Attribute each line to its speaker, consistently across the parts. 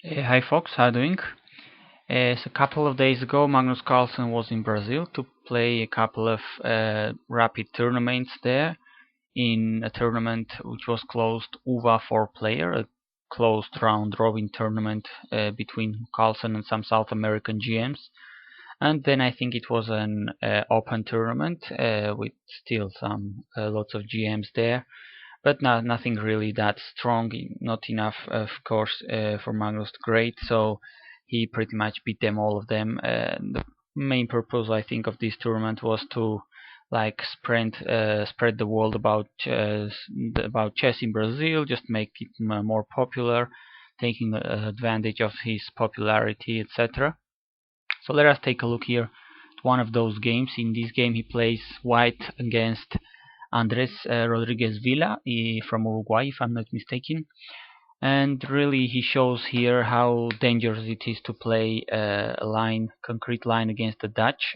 Speaker 1: Hi folks, how are you doing? So a couple of days ago, Magnus Carlsen was in Brazil to play a couple of rapid tournaments there. In a tournament which was closed UVA 4-player, a closed round-robin tournament between Carlsen and some South American GMs. And then I think it was an open tournament with still some lots of GMs there. But nothing really that strong, not enough, of course, for Magnus the Great. So he pretty much beat them, all of them. The main purpose, I think, of this tournament was to spread the word about chess in Brazil, just make it more popular, taking advantage of his popularity, etc. So let us take a look here at one of those games. In this game, he plays white against Andres Rodriguez Vila from Uruguay, if I'm not mistaken. And really, he shows here how dangerous it is to play a concrete line against the Dutch,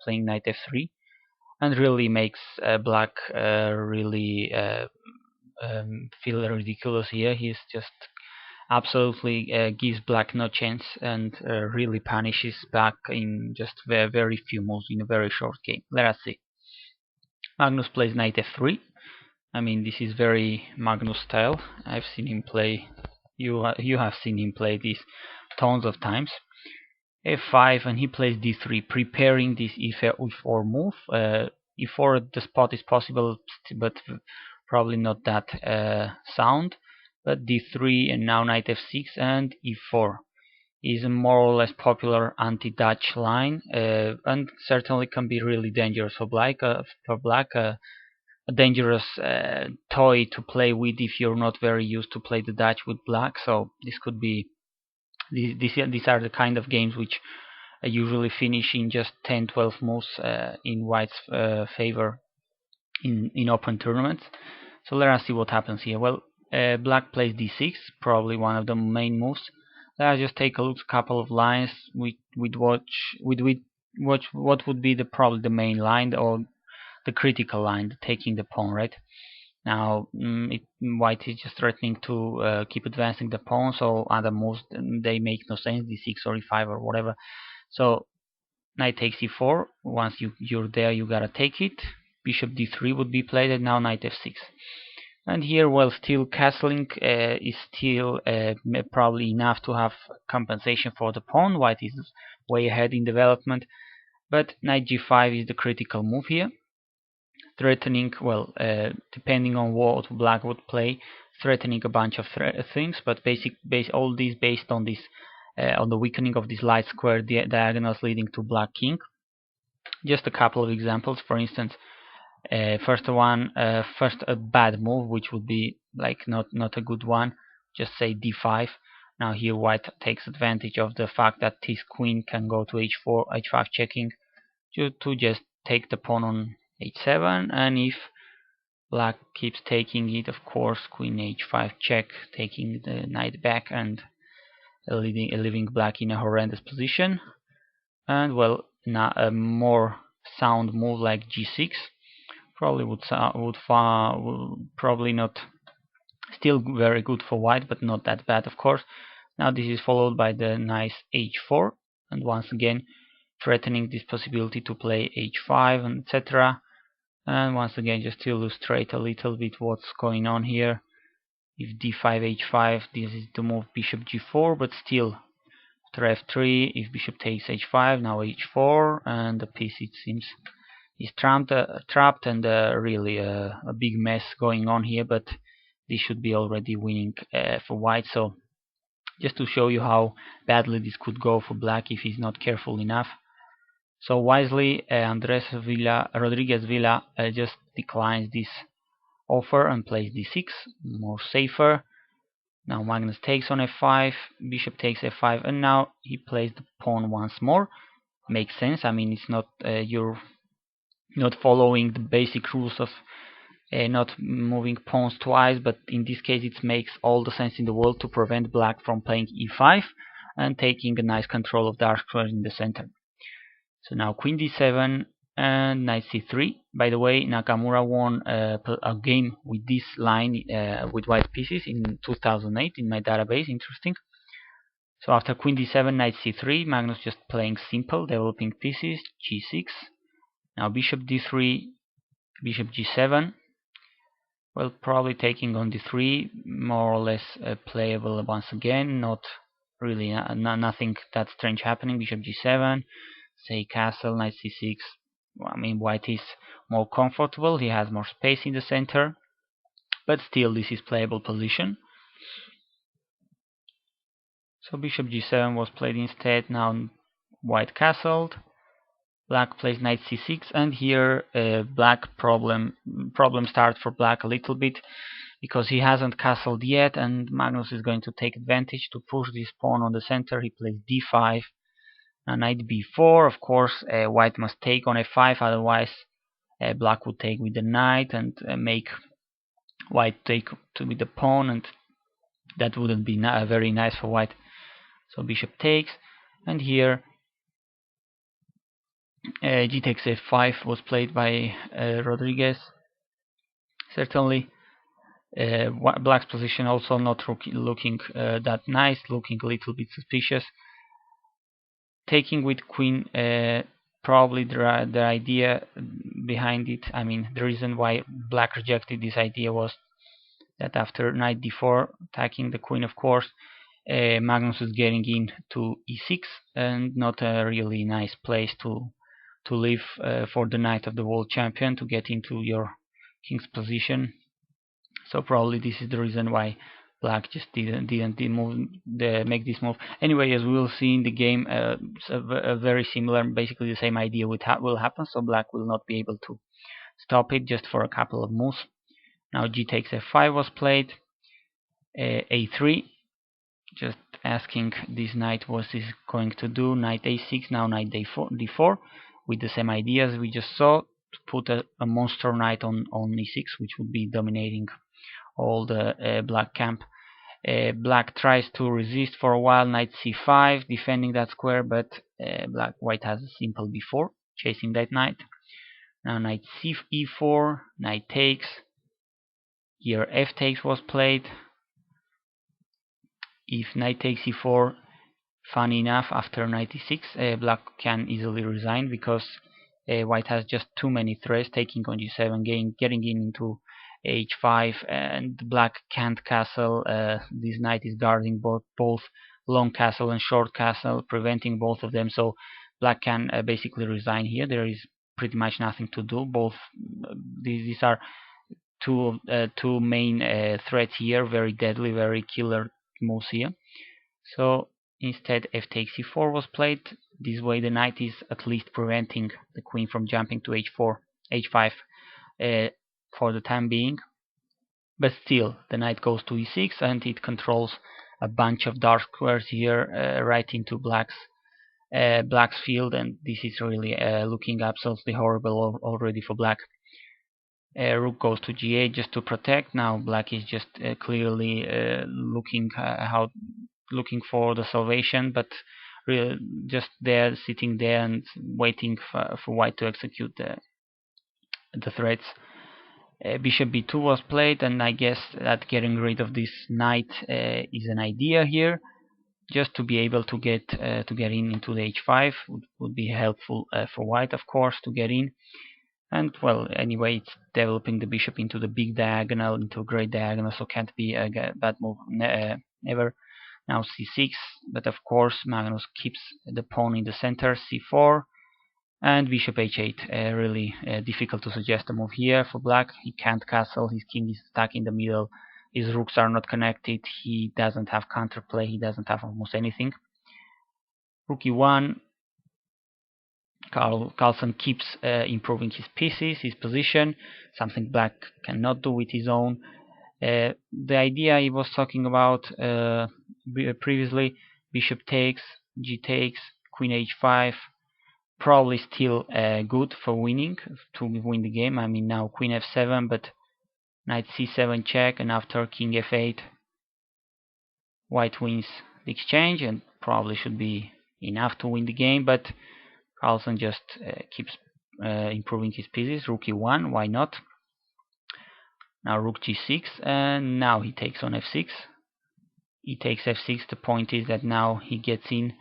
Speaker 1: playing knight f3, and really makes black really feel ridiculous here. He's just absolutely gives black no chance and really punishes black in just very few moves in a very short game. Let us see. Magnus plays knight f3. I mean, this is very Magnus style. I've seen him play. You have seen him play this tons of times. f5, and he plays d3, preparing this e4 move. e4 the spot is possible, but probably not that sound. But d3 and now knight f6 and e4 is a more or less popular anti-Dutch line, and certainly can be really dangerous for black. A dangerous toy to play with if you're not very used to play the Dutch with black. So this could be these are the kind of games which usually finish in just 10-12 moves in white's favor in open tournaments. So let us see what happens here. Well, black plays d6, probably one of the main moves. Let us just take a look at a couple of lines. We'd watch what would be probably the main line, or the critical line, taking the pawn, right? Now white is just threatening to keep advancing the pawn, so other moves, they make no sense, d6 or e5 or whatever. So knight takes e4. Once you're there, you gotta take it. Bishop d3 would be played, and now knight f6. And here, well, still castling is still probably enough to have compensation for the pawn. White is way ahead in development, but knight g5 is the critical move here, threatening, well, depending on what black would play, threatening a bunch of things, but all this based on this on the weakening of these light square diagonals leading to black king. Just a couple of examples. For instance, first a bad move, which would be not a good one, just say d5. Now here white takes advantage of the fact that his queen can go to h4, h5 checking, to just take the pawn on h7, and if black keeps taking it, of course, queen h5 check, taking the knight back and leaving black in a horrendous position. And well, now a more sound move like g6 probably probably not, still very good for white, but not that bad, of course. Now this is followed by the nice h4, and once again threatening this possibility to play h5 and etc. And once again, just to illustrate a little bit what's going on here, if d5 h5, this is to move bishop g4, but still after f3, if bishop takes h5, now h4, and the piece, it seems, is trapped, and really a big mess going on here. But this should be already winning for white. So just to show you how badly this could go for black if he's not careful enough. So wisely, Rodriguez Vila just declines this offer and plays d6, more safer. Now Magnus takes on f5, bishop takes f5, and now he plays the pawn once more. Makes sense. I mean, it's not you're not following the basic rules of not moving pawns twice, but in this case it makes all the sense in the world to prevent black from playing e5 and taking a nice control of dark squares in the center. So now queen d7 and knight c3. By the way, Nakamura won a game with this line with white pieces in 2008 in my database. Interesting. So after queen d7, knight c3, Magnus just playing simple, developing pieces, g6. Now bishop d3, bishop g7. Well, probably taking on d3, more or less playable once again. Not really, nothing that strange happening. Bishop g7, say castle, knight c6. Well, I mean, white is more comfortable. He has more space in the center, but still, this is playable position. So bishop g7 was played instead. Now white castled. Black plays knight c6, and here black problem starts for black a little bit, because he hasn't castled yet, and Magnus is going to take advantage to push this pawn on the center. He plays d5, and knight b4. Of course, white must take on f5, otherwise black would take with the knight and make white take with the pawn, and that wouldn't be very nice for white. So bishop takes, and here g takes f5 was played by Rodriguez. Certainly, black's position also not looking that nice, looking a little bit suspicious. Taking with queen, probably the idea behind it, I mean the reason why black rejected this idea was that after knight d4, attacking the queen, of course, Magnus is getting in to e6, and not a really nice place to live for the knight of the world champion to get into your king's position. So probably this is the reason why black just didn't make this move. Anyway, as we will see in the game, it's a very similar, basically the same idea will happen. So black will not be able to stop it just for a couple of moves. Now g takes f5 was played. A3, just asking this knight what is going to do. Knight a6, now knight d4, with the same idea as we just saw, to put a monster knight on e6, which would be dominating all the black camp. Black tries to resist for a while, knight c5, defending that square, but white has a simple b4, chasing that knight. Now knight e4, knight takes. Here f takes was played. If knight takes e4, funny enough, after knight e6, black can easily resign, because white has just too many threats, taking on g7, getting into h5, and black can't castle. This knight is guarding both long castle and short castle, preventing both of them, so black can basically resign here. There is pretty much nothing to do. Both these are two main threats here, very deadly, very killer moves here. So instead f takes e4 was played. This way the knight is at least preventing the queen from jumping to h5 for the time being. But still, the knight goes to e6, and it controls a bunch of dark squares here right into black's field, and this is really looking absolutely horrible already for black. Rook goes to g8 just to protect. Now black is just clearly looking for the salvation, but really just there, sitting there and waiting for white to execute the threats. Bishop b2 was played, and I guess that getting rid of this knight is an idea here, just to be able to get into the h5 would be helpful for white, of course, to get in. And well, anyway, it's developing the bishop into the big diagonal, into a great diagonal, so can't be a bad move never. Now c6, but of course Magnus keeps the pawn in the center, c4, and bishop h8. Really difficult to suggest a move here for black. He can't castle, his king is stuck in the middle, his rooks are not connected, he doesn't have counterplay, he doesn't have almost anything. Rook e1, Carlsen keeps improving his pieces, his position, something black cannot do with his own. The idea he was talking about previously, bishop takes, g takes, queen h5, probably still good for winning, to win the game. I mean, now queen f7, but knight c7 check, and after king f8, white wins the exchange, and probably should be enough to win the game, but Carlsen just keeps improving his pieces. Rook e1, why not? Now rook g6, and now he takes on f6. he takes f6. The point is that now he gets in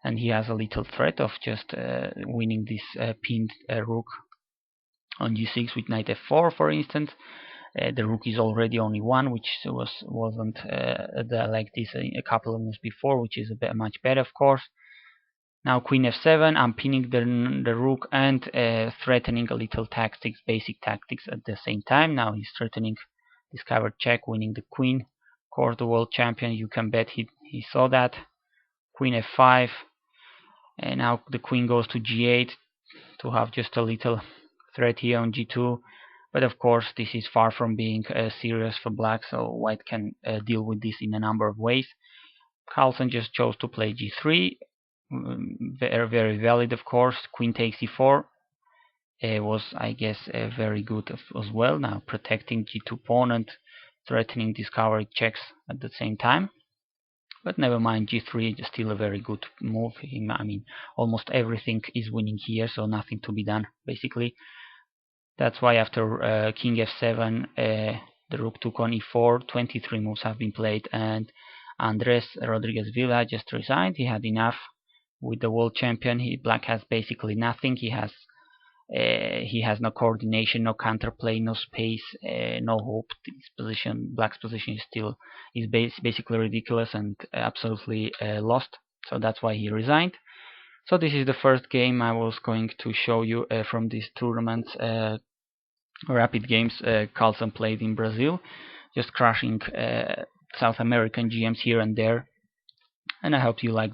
Speaker 1: and he has a little threat of just winning this pinned rook on g6 with knight f4, for instance. The rook is already only one, which wasn't like this a couple of moves before, which is much better, of course. Now queen f7, I'm pinning the rook and threatening a little tactics, basic tactics at the same time. Now he's threatening discovered check, winning the queen. Of course, the world champion, you can bet he saw that. Queen f5, and now the queen goes to g8 to have just a little threat here on g2. But of course, this is far from being serious for black, so white can deal with this in a number of ways. Carlsen just chose to play g3. Very, very valid, of course. Queen takes e4 was, I guess, very good as well. Now protecting g2 pawn and threatening discovery checks at the same time. But never mind, g3 is still a very good move. I mean, almost everything is winning here, so nothing to be done, basically. That's why after king f7, the rook took on e4. 23 moves have been played, and Andres Rodriguez Vila just resigned. He had enough with the world champion. Black has basically nothing. He has no coordination, no counterplay, no space, no hope. His position, Black's position is basically ridiculous and absolutely lost. So that's why he resigned. So this is the first game I was going to show you from this tournament. Rapid games Carlsen played in Brazil, just crushing South American GMs here and there. And I hope you liked